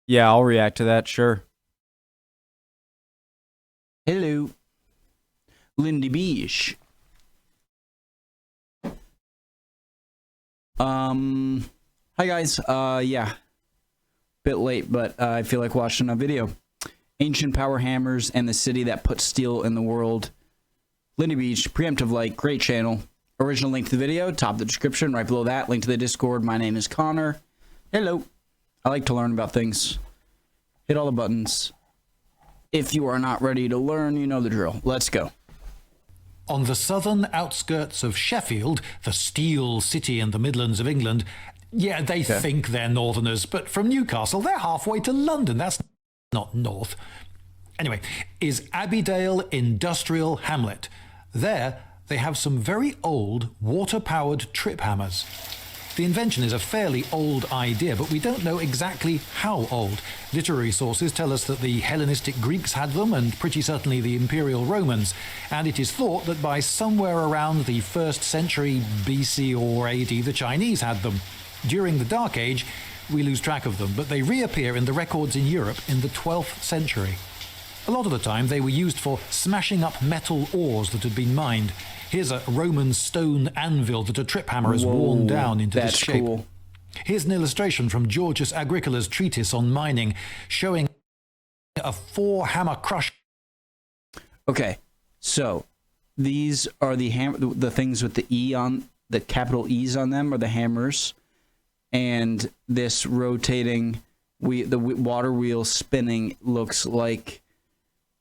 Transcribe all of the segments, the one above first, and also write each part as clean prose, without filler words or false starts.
Yeah, I'll react to that, sure. Hello. Lindybeige. Hi guys. Yeah. Bit late, but I feel like watching a video. Ancient power hammers and the city that put steel in the world. Lindybeige, preemptive like, great channel. Original link to the video, top of the description, right below that, link to the Discord. My name is Connor. Hello. I like to learn about things. Hit all the buttons. If you are not ready to learn, you know the drill. Let's go. On the southern outskirts of Sheffield, the steel city in the Midlands of England, yeah, they think they're northerners, but from Newcastle, they're halfway to London. That's not north. Anyway, is Abbeydale Industrial Hamlet. There, they have some very old water-powered trip hammers. The invention is a fairly old idea, but we don't know exactly how old. Literary sources tell us that the Hellenistic Greeks had them, and pretty certainly the Imperial Romans, and it is thought that by somewhere around the 1st century BC or AD, the Chinese had them. During the Dark Age, we lose track of them, but they reappear in the records in Europe in the 12th century. A lot of the time they were used for smashing up metal ores that had been mined. Here's a Roman stone anvil that a trip hammer has worn down into this shape. Cool. Here's an illustration from Georgius Agricola's treatise on mining, showing a 4-hammer crush. Okay, so these are the things with the E on, the capital E's on them, are the hammers, and this rotating, the water wheel spinning looks like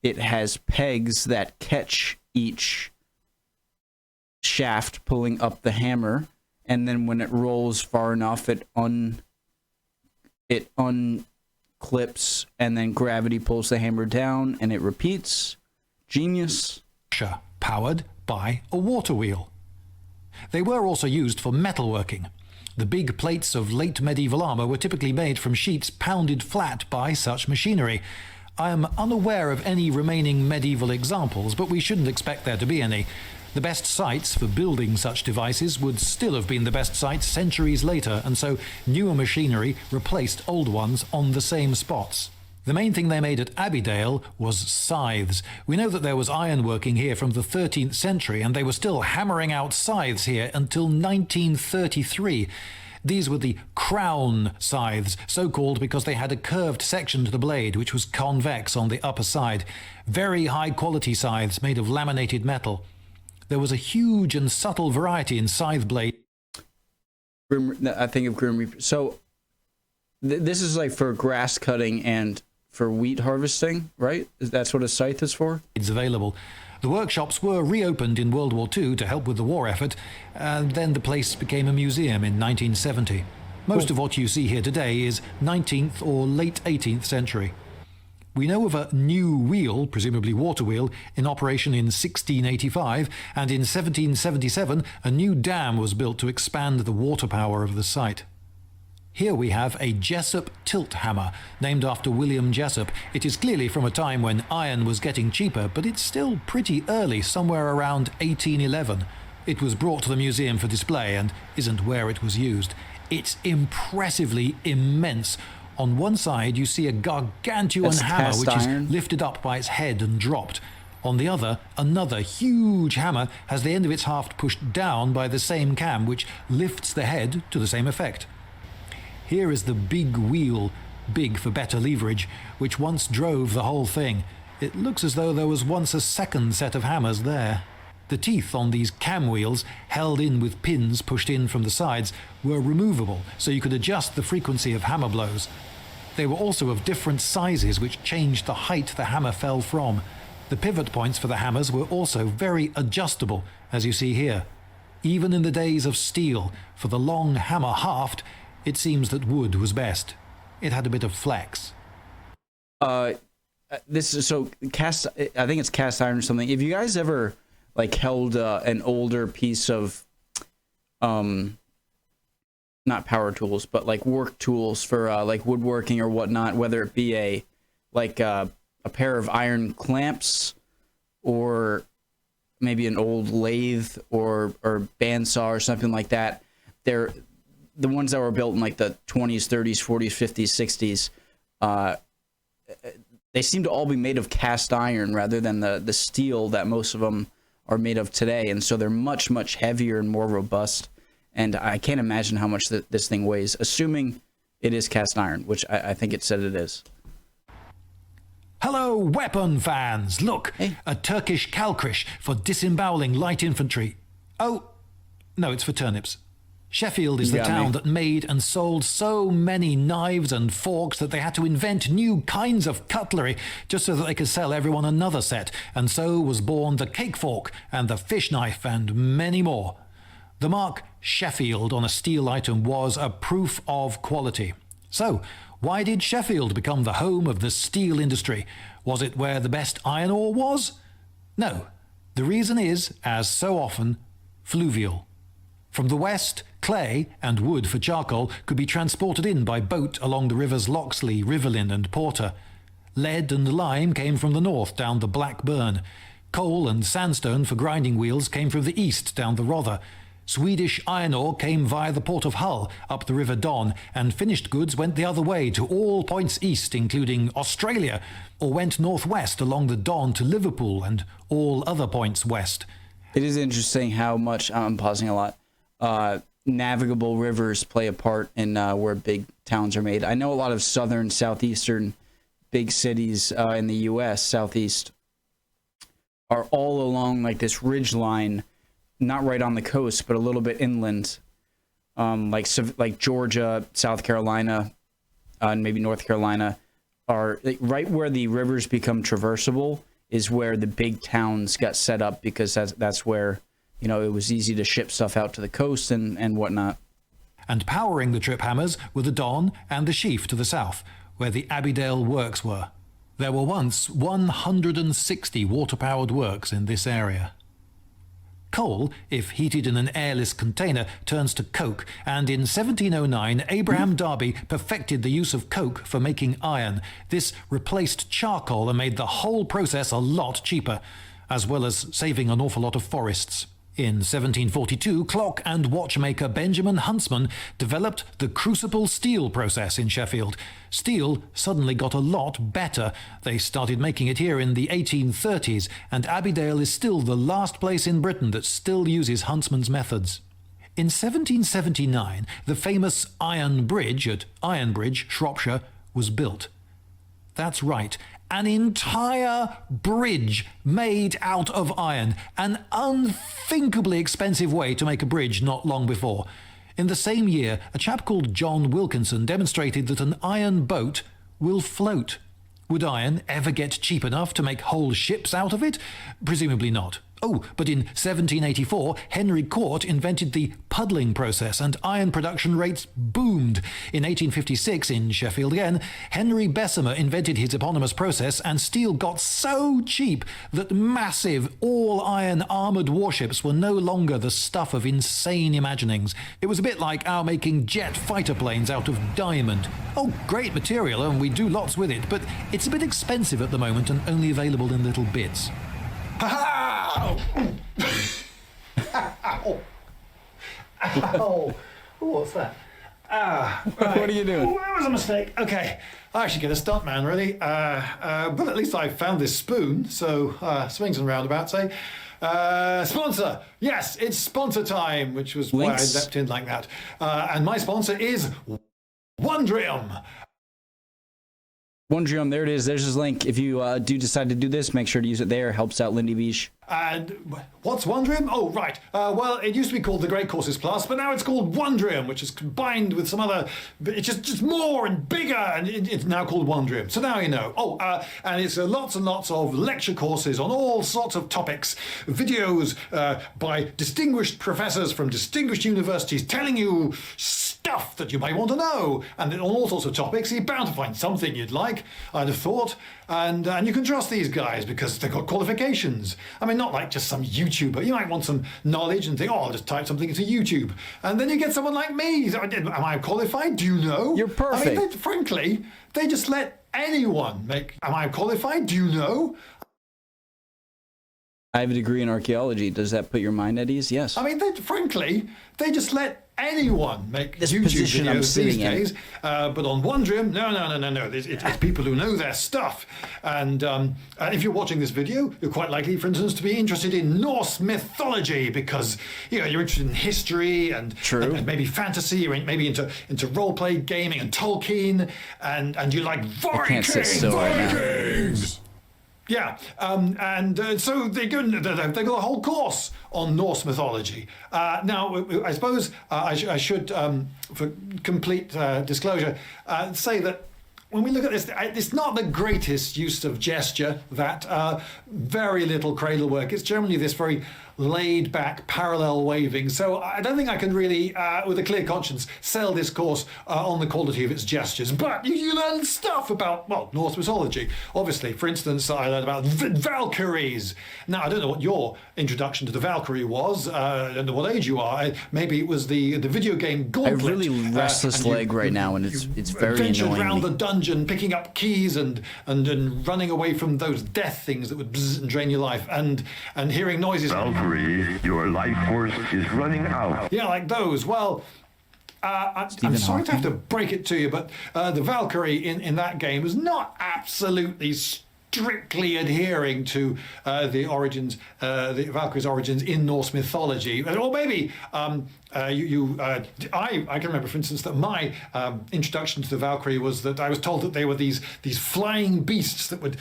it has pegs that catch each shaft pulling up the hammer, and then when it rolls far enough, it unclips, and then gravity pulls the hammer down, and it repeats. Genius. Powered by a water wheel. They were also used for metalworking. The big plates of late medieval armor were typically made from sheets pounded flat by such machinery. I am unaware of any remaining medieval examples, but we shouldn't expect there to be any. The best sites for building such devices would still have been the best sites centuries later, and so newer machinery replaced old ones on the same spots. The main thing they made at Abbeydale was scythes. We know that there was ironworking here from the 13th century, and they were still hammering out scythes here until 1933. These were the crown scythes, so called because they had a curved section to the blade, which was convex on the upper side. Very high-quality scythes made of laminated metal. There was a huge and subtle variety in scythe blade. I think of Grim Reaper. So this is like for grass cutting and for wheat harvesting, right? That's what a scythe is for? It's available. The workshops were reopened in World War II to help with the war effort, and then the place became a museum in 1970. Most of what you see here today is 19th or late 18th century. We know of a new wheel, presumably water wheel, in operation in 1685, and in 1777 a new dam was built to expand the water power of the site. Here we have a Jessup tilt hammer, named after William Jessup. It is clearly from a time when iron was getting cheaper, but it's still pretty early, somewhere around 1811. It was brought to the museum for display and isn't where it was used. It's impressively immense. On one side you see a gargantuan hammer which is lifted up by its head and dropped. On the other, another huge hammer has the end of its haft pushed down by the same cam, which lifts the head to the same effect. Here is the big wheel, big for better leverage, which once drove the whole thing. It looks as though there was once a second set of hammers there. The teeth on these cam wheels, held in with pins pushed in from the sides, were removable, so you could adjust the frequency of hammer blows. They were also of different sizes, which changed the height the hammer fell from. The pivot points for the hammers were also very adjustable, as you see here. Even in the days of steel, for the long hammer haft, it seems that wood was best. It had a bit of flex. This is so cast. I think it's cast iron or something. If you guys ever like held an older piece of, not power tools, but like work tools for like woodworking or whatnot, whether it be a pair of iron clamps or maybe an old lathe or bandsaw or something like that. They're the ones that were built in like the 20s, 30s, 40s, 50s, 60s. they seem to all be made of cast iron rather than the steel that most of them are made of today. And so they're much, much heavier and more robust. And I can't imagine how much this thing weighs, assuming it is cast iron, which I think it said it is. Hello, weapon fans! Look, hey. A Turkish kalkrish for disemboweling light infantry. Oh, no, it's for turnips. Sheffield is the town that made and sold so many knives and forks that they had to invent new kinds of cutlery just so that they could sell everyone another set. And so was born the cake fork and the fish knife and many more. The mark Sheffield on a steel item was a proof of quality. So, why did Sheffield become the home of the steel industry? Was it where the best iron ore was? No. The reason is, as so often, fluvial. From the west, clay and wood for charcoal could be transported in by boat along the rivers Loxley, Riverlin and Porter. Lead and lime came from the north down the Black Burn. Coal and sandstone for grinding wheels came from the east down the Rother. Swedish iron ore came via the port of Hull up the River Don, and finished goods went the other way to all points east, including Australia, or went northwest along the Don to Liverpool and all other points west. It is interesting how much, I'm pausing a lot, navigable rivers play a part in where big towns are made. I know a lot of southern, southeastern big cities in the U.S., southeast, are all along like this ridge line, not right on the coast, but a little bit inland, like Georgia, South Carolina, and maybe North Carolina, are right where the rivers become traversable is where the big towns got set up, because that's where, you know, it was easy to ship stuff out to the coast and whatnot. And powering the trip hammers were the Don and the Sheaf to the south, where the Abbeydale works were. There were once 160 water-powered works in this area. Coal, if heated in an airless container, turns to coke, and in 1709 Abraham Darby perfected the use of coke for making iron. This replaced charcoal and made the whole process a lot cheaper, as well as saving an awful lot of forests. In 1742, clock and watchmaker Benjamin Huntsman developed the crucible steel process in Sheffield. Steel suddenly got a lot better. They started making it here in the 1830s, and Abbeydale is still the last place in Britain that still uses Huntsman's methods. In 1779, the famous Iron Bridge at Ironbridge, Shropshire, was built. That's right. An entire bridge made out of iron. An unthinkably expensive way to make a bridge not long before. In the same year, a chap called John Wilkinson demonstrated that an iron boat will float. Would iron ever get cheap enough to make whole ships out of it? Presumably not. Oh, but in 1784, Henry Cort invented the puddling process, and iron production rates boomed. In 1856, in Sheffield again, Henry Bessemer invented his eponymous process, and steel got so cheap that massive, all-iron armoured warships were no longer the stuff of insane imaginings. It was a bit like our making jet fighter planes out of diamond. Oh, great material, and we do lots with it, but it's a bit expensive at the moment and only available in little bits. Ow! Ow! Ow! What's that? Right. What are you doing? Oh, that was a mistake. Okay, I should get a stuntman, really. But at least I found this spoon, so swings and roundabouts, eh? Sponsor! Yes, it's sponsor time, which was why I leapt in like that. And my sponsor is Wondrium. Wondrium, there it is. There's his link. If you do decide to do this, make sure to use it there. It helps out Lindybeige. And what's Wondrium? Oh, right. Well, it used to be called the Great Courses Plus, but now it's called Wondrium, which is combined with some other... It's just more and bigger, and it's now called Wondrium. So now you know. Oh, and it's lots and lots of lecture courses on all sorts of topics. Videos by distinguished professors from distinguished universities telling you stuff that you may want to know. And on all sorts of topics, you're bound to find something you'd like, I'd have thought. And you can trust these guys because they've got qualifications. I mean, not like just some YouTuber. You might want some knowledge and think, oh, I'll just type something into YouTube. And then you get someone like me. Am I qualified? Do you know? You're perfect. I mean, frankly, they just let anyone make... Am I qualified? Do you know? I have a degree in archaeology. Does that put your mind at ease? Yes. I mean, frankly, they just let anyone make This YouTube position I'm videos these sitting in. days. But on Wondrium, no. It's people who know their stuff. And if you're watching this video, you're quite likely, for instance, to be interested in Norse mythology because you're interested in history and maybe fantasy. You're maybe into role-play gaming and Tolkien, and you like Vikings. I can't sit still right now. Yeah, so they've got a whole course on Norse mythology. Now, I suppose I should, for complete disclosure, say that when we look at this, it's not the greatest use of gesture, that very little cradle work. It's generally this very laid-back parallel waving. So I don't think I can really, with a clear conscience, sell this course on the quality of its gestures. But you learn stuff about, well, Norse mythology. Obviously, for instance, I learned about Valkyries. Now, I don't know what your introduction to the Valkyrie was. I don't know what age you are. Maybe it was the video game Gauntlet. I have really restless leg right now, and it's very ventured annoying. around the dungeon, picking up keys and running away from those death things that would bzz and drain your life, and hearing noises. Valkyrie, your life force is running out. Yeah, like those. Well, I'm sorry to have to break it to you, but the Valkyrie in that game was not absolutely strictly adhering to the Valkyrie's origins in Norse mythology. Or maybe I can remember, for instance, that my introduction to the Valkyrie was that I was told that they were these flying beasts that would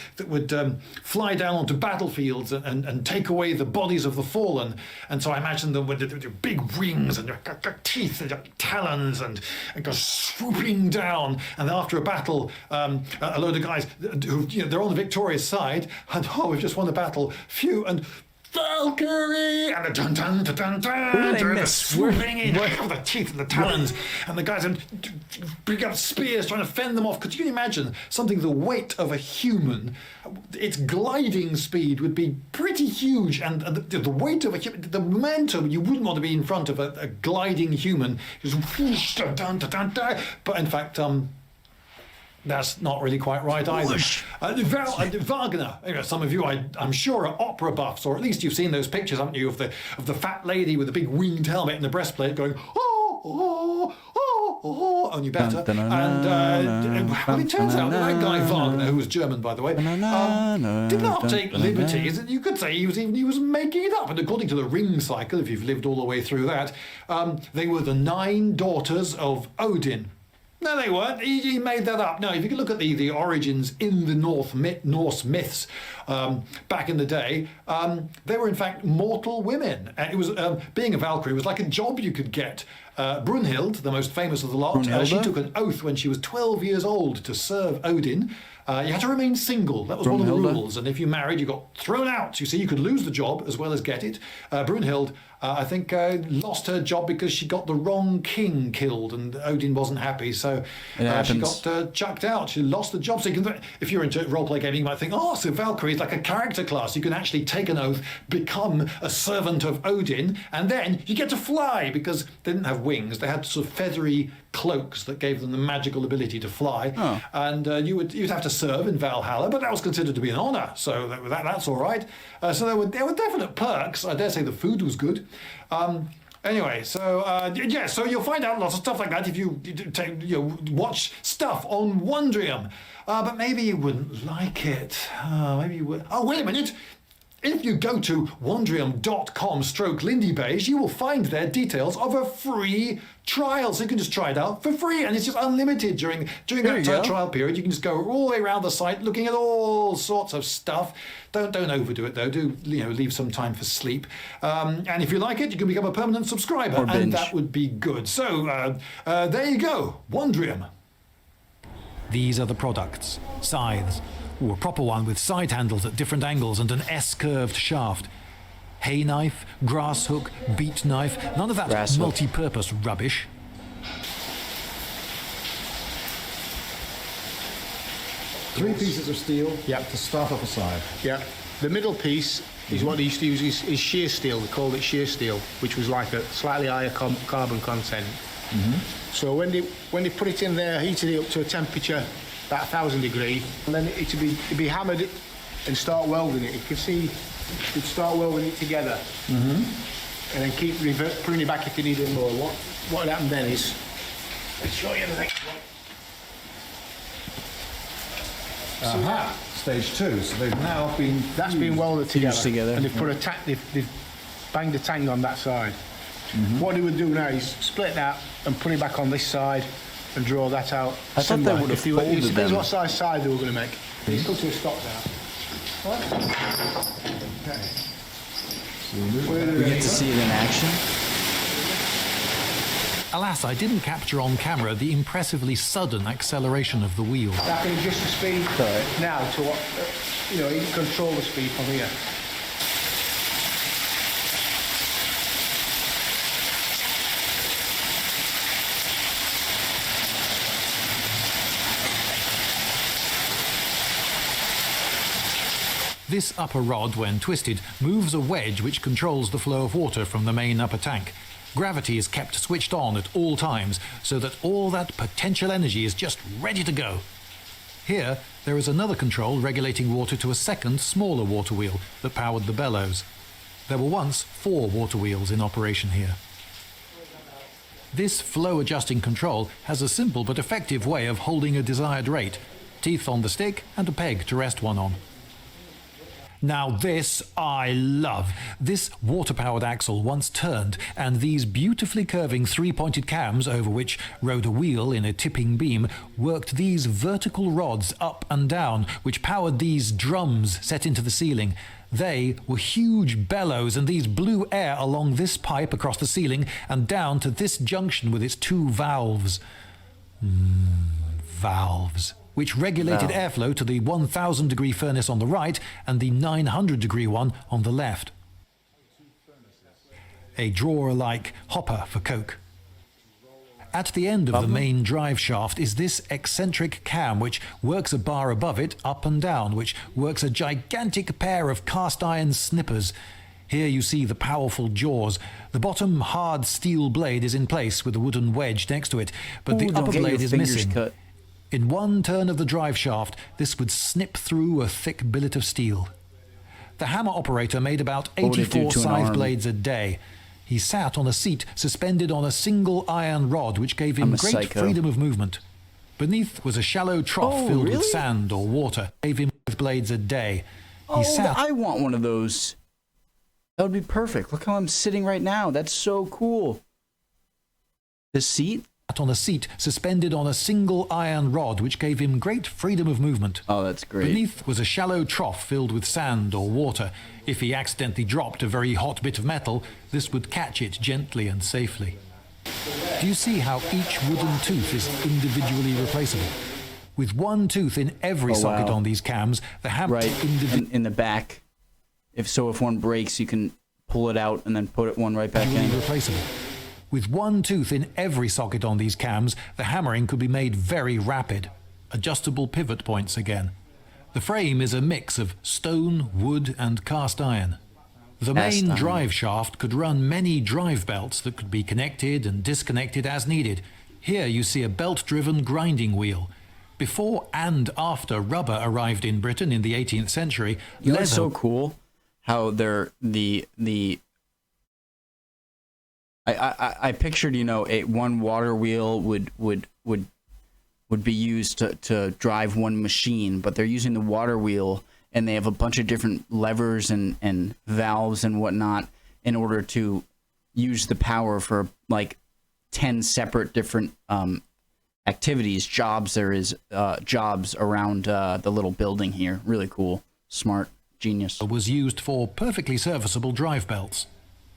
fly down onto battlefields and take away the bodies of the fallen. And so I imagined them with big wings and teeth and talons and go swooping down. And after a battle, a load of guys who they're on the victorious side, and we've just won the battle. Phew, and Valkyrie! And the dun dun dun dun dun, the swooping in with the teeth and the talons, and the guys bring up spears trying to fend them off. Could you imagine something the weight of a human? Its gliding speed would be pretty huge, and the weight of a human, the momentum, you wouldn't want to be in front of a gliding human. Just whoosh, dun, dun, dun, dun, dun. But in fact, that's not really quite right either. Wagner. Some of you, I'm sure, are opera buffs, or at least you've seen those pictures, haven't you, of the fat lady with the big winged helmet and the breastplate going, oh, oh, oh, oh, only better. Well, it turns out that guy Wagner, who was German, by the way, did not take liberties. You could say he was making it up. And according to the ring cycle, if you've lived all the way through that, they were the 9 daughters of Odin. No, they weren't. He made that up. No, if you can look at the origins in the Norse myths back in the day, they were in fact mortal women. And it was being a Valkyrie was like a job you could get. Brunhild, the most famous of the lot, she took an oath when she was 12 years old to serve Odin. You had to remain single. That was one of the rules. And if you married, you got thrown out. You see, you could lose the job as well as get it. Brunhild, I think, lost her job because she got the wrong king killed, and Odin wasn't happy. So she got chucked out. She lost the job. So you can, if you're into role-play gaming, you might think, oh, so Valkyrie is like a character class. You can actually take an oath, become a servant of Odin, and then you get to fly, because they didn't have wings. They had sort of feathery cloaks that gave them the magical ability to fly. Oh. And you'd have to serve in Valhalla, but that was considered to be an honor, so that's all right. So there were definite perks. I dare say the food was good. Anyway, so so you'll find out lots of stuff like that if you watch stuff on Wondrium. But maybe you wouldn't like it. Maybe you would. Oh, wait a minute. If you go to wondrium.com/Lindybeige, you will find there details of a free trial. So you can just try it out for free, and it's just unlimited during that trial period. You can just go all the way around the site looking at all sorts of stuff. Don't overdo it though. Do leave some time for sleep. And if you like it, you can become a permanent subscriber, and that would be good. So there you go, Wondrium. These are the products. Scythes. Ooh, a proper one with side handles at different angles and an S-curved shaft. Hay knife, grass hook, beat knife, none of that multi-purpose rubbish. Three pieces of steel to start off a scythe. Yeah. The middle piece is what they used to use is shear steel. They called it shear steel, which was like a slightly higher carbon content. So when they put it in there, heated it up to a temperature about 1,000 degrees, and then it'd be hammered and start welding it. You can see you'd start welding it together, and then keep putting it back if you need it more. what had happened then is, let's show you the next one. Aha, stage 2. So they've now been... That's been welded together. together. And they've put a they've banged a tang on that side. What they would do now is split that and put it back on this side and draw that out. I thought they would have folded It depends them. what size side they were going to make. These come to a stop now. Okay. We get to see it in action. Alas, I didn't capture on camera the impressively sudden acceleration of the wheel. I can adjust the speed now to what, you know, you can control the speed from here. This upper rod, when twisted, moves a wedge which controls the flow of water from the main upper tank. Gravity is kept switched on at all times so that all that potential energy is just ready to go. Here, there is another control regulating water to a second, smaller water wheel that powered the bellows. There were once 4 water wheels in operation here. This flow-adjusting control has a simple but effective way of holding a desired rate: teeth on the stick and a peg to rest one on. Now this I love. This water-powered axle once turned, and these beautifully curving 3-pointed cams over which rode a wheel in a tipping beam worked these vertical rods up and down, which powered these drums set into the ceiling. They were huge bellows, and these blew air along this pipe across the ceiling and down to this junction with its 2 valves. Valves. Which regulated airflow to the 1000-degree furnace on the right and the 900-degree one on the left. A drawer-like hopper for coke. At the end of the main drive shaft is this eccentric cam which works a bar above it up and down, which works a gigantic pair of cast-iron snippers. Here you see the powerful jaws. The bottom hard steel blade is in place with a wooden wedge next to it, but the upper blade is missing. Cut. In one turn of the drive shaft, this would snip through a thick billet of steel. The hammer operator made about 84 scythe blades a day. He sat on a seat suspended on a single iron rod which gave him great freedom of movement. Beneath was a shallow trough filled with sand or water. Gave him blades a day. He sat. I want one of those. That would be perfect. Look how I'm sitting right now. That's so cool. The seat? On a seat suspended on a single iron rod which gave him great freedom of movement. Oh, that's great. Beneath was a shallow trough filled with sand or water. If he accidentally dropped a very hot bit of metal, this would catch it gently and safely. Do you see how each wooden tooth is individually replaceable? With one tooth in every socket on these cams, the hammer in the back. If one breaks, you can pull it out and then put one right back in. Replaceable. With one tooth in every socket on these cams, the hammering could be made very rapid. Adjustable pivot points again. The frame is a mix of stone, wood and cast iron. The main drive shaft could run many drive belts that could be connected and disconnected as needed. Here you see a belt-driven grinding wheel. Before and after rubber arrived in Britain in the 18th century, That's so cool how I pictured, one water wheel would be used to drive one machine, but they're using the water wheel and they have a bunch of different levers and valves and whatnot in order to use the power for like 10 separate different activities, jobs. There is jobs around the little building here. Really cool, smart, genius. Was used for perfectly serviceable drive belts.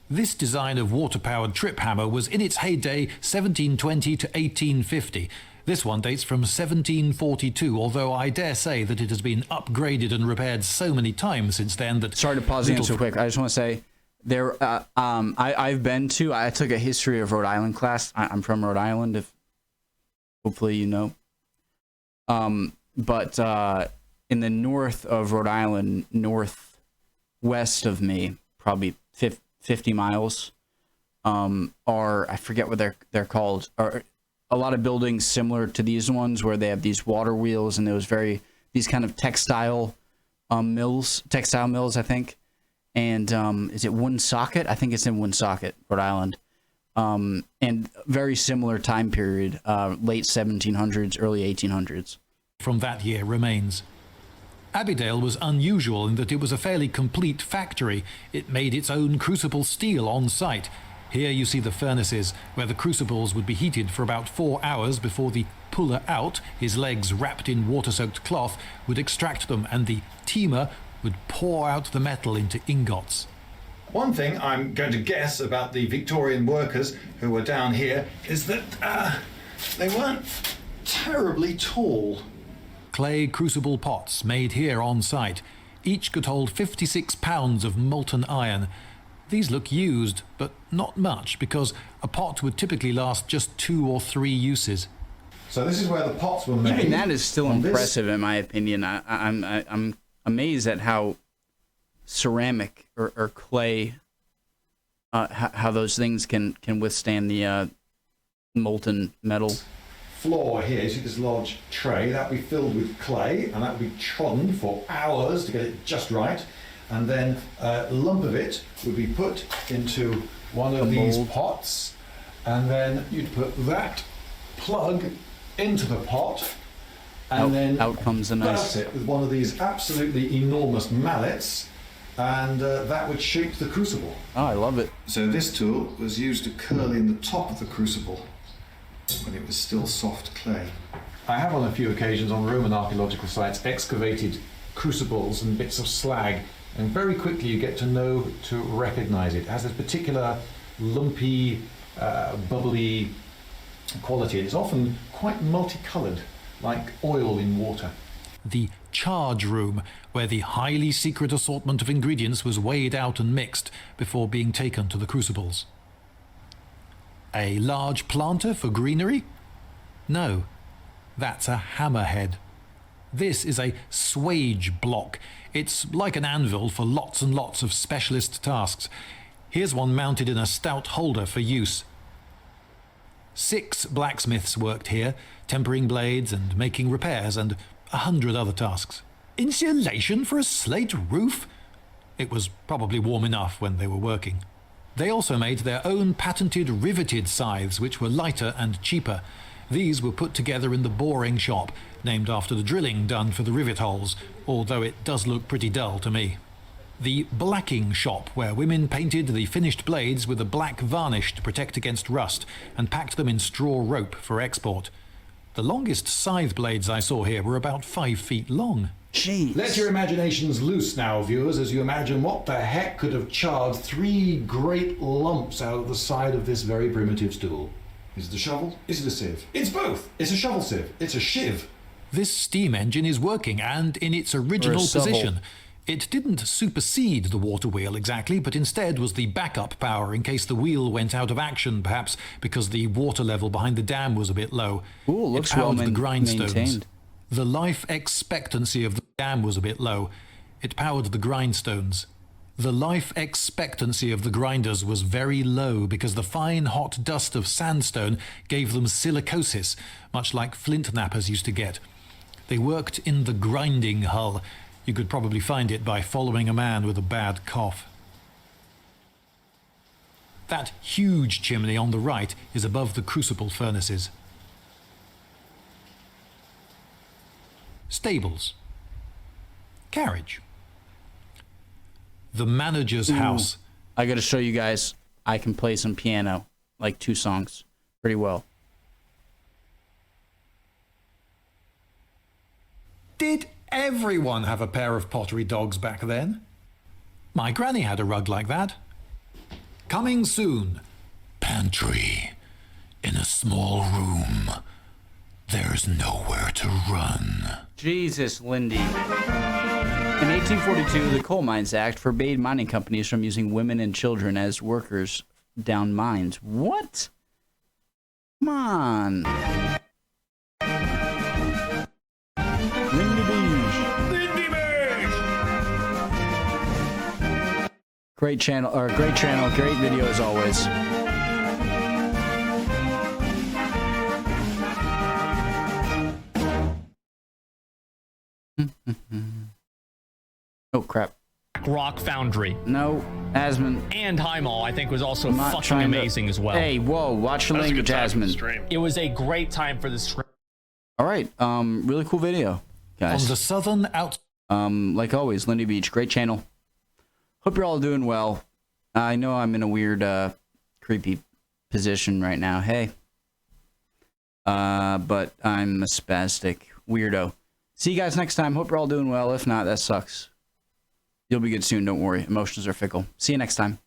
This design of water-powered trip hammer was in its heyday 1720 to 1850. This one dates from 1742, although I dare say that it has been upgraded and repaired so many times since then that... Sorry to pause you so quick. I just want to say, I took a history of Rhode Island class. I'm from Rhode Island, if hopefully you know. But in the north of Rhode Island, northwest of me, probably 50 miles, I forget what they're called, are a lot of buildings similar to these ones where they have these water wheels and these kind of textile mills, I think. And is it Woonsocket? I think it's in Woonsocket, Rhode Island. and very similar time period, late 1700s, early 1800s. From that year remains. Abbeydale was unusual in that it was a fairly complete factory. It made its own crucible steel on site. Here you see the furnaces, where the crucibles would be heated for about 4 hours before the puller out, his legs wrapped in water-soaked cloth, would extract them, and the teamer would pour out the metal into ingots. One thing I'm going to guess about the Victorian workers who were down here is that they weren't terribly tall. Clay crucible pots made here on site. Each could hold 56 pounds of molten iron. These look used, but not much, because a pot would typically last just 2 or 3 uses. So this is where the pots were made. Even that is still impressive, in my opinion. I'm amazed at how ceramic or clay, how those things can withstand the molten metal. Floor here, you see this large tray, that would be filled with clay, and that would be trodden for hours to get it just right. And then a lump of it would be put into one of these pots, and then you'd put that plug into the pot, and then out comes a nice... that's it, with one of these absolutely enormous mallets, and that would shape the crucible. Oh, I love it. So this tool was used to curl in the top of the crucible when it was still soft clay. I have on a few occasions on Roman archaeological sites excavated crucibles and bits of slag, and very quickly you get to know to recognize it. It has this particular lumpy, bubbly quality. It's often quite multicolored, like oil in water. The charge room, where the highly secret assortment of ingredients was weighed out and mixed before being taken to the crucibles. A large planter for greenery? No, that's a hammerhead. This is a swage block. It's like an anvil for lots and lots of specialist tasks. Here's one mounted in a stout holder for use. 6 blacksmiths worked here, tempering blades and making repairs, and 100 other tasks. Insulation for a slate roof? It was probably warm enough when they were working. They also made their own patented riveted scythes, which were lighter and cheaper. These were put together in the boring shop, named after the drilling done for the rivet holes, although it does look pretty dull to me. The blacking shop, where women painted the finished blades with a black varnish to protect against rust, and packed them in straw rope for export. The longest scythe blades I saw here were about 5 feet long. Jeez. Let your imaginations loose now, viewers, as you imagine what the heck could have charred 3 great lumps out of the side of this very primitive stool. Is it a shovel? Is it a sieve? It's both! It's a shovel sieve. It's a shiv. This steam engine is working, and in its original position. It didn't supersede the water wheel exactly, but instead was the backup power in case the wheel went out of action, perhaps because the water level behind the dam was a bit low. Ooh, looks it powered well the grindstones. maintained. The life expectancy of the dam was a bit low. It powered the grindstones. The life expectancy of the grinders was very low because the fine hot dust of sandstone gave them silicosis, much like flint knappers used to get. They worked in the grinding hull. You could probably find it by following a man with a bad cough. That huge chimney on the right is above the crucible furnaces. Stables. Carriage. The manager's house. I gotta show you guys, I can play some piano, like 2 songs, pretty well. Did everyone have a pair of pottery dogs back then? My granny had a rug like that. Coming soon. Pantry. In a small room. There's nowhere to run. Jesus, Lindy. In 1842, the Coal Mines Act forbade mining companies from using women and children as workers down mines. What? Come on. Lindybeige! Great channel, great video as always. Oh crap. Rock Foundry. No, Asmon. And Highmall, I think, was also I'm not fucking trying to- amazing as well. Hey, whoa, watch your That was a good language, time for the Asmon. stream. It was a great time for the stream. All right, really cool video, On guys. the southern out. Like always, Lindybeige, great channel. Hope you're all doing well. I know I'm in a weird, creepy position right now. Hey. But I'm a spastic weirdo. See you guys next time. Hope you're all doing well. If not, that sucks. You'll be good soon. Don't worry. Emotions are fickle. See you next time.